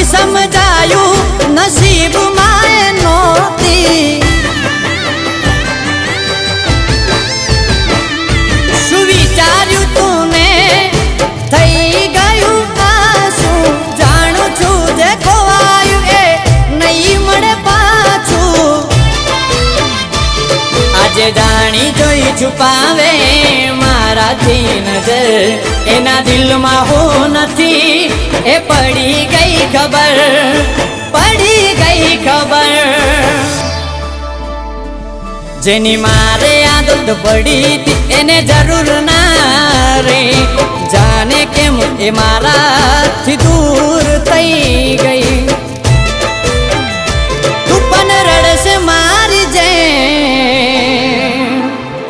પછી સમજાયું નસીબ માં નહોતી શું વિચાર્યું તું ને થઈ ગયું આશું જાણું છું જે ખોવાયું એ નહીં મળે પાછું આજે જાણી જોઈ છુપાવે મારાથી નજર એના દિલમાં હું નથી એ પડી ગઈ ખબર જેની મારે આદત પડી હતી એને જરૂર ના રે જાને કેમ એ મારાથી દૂર થઈ ગઈ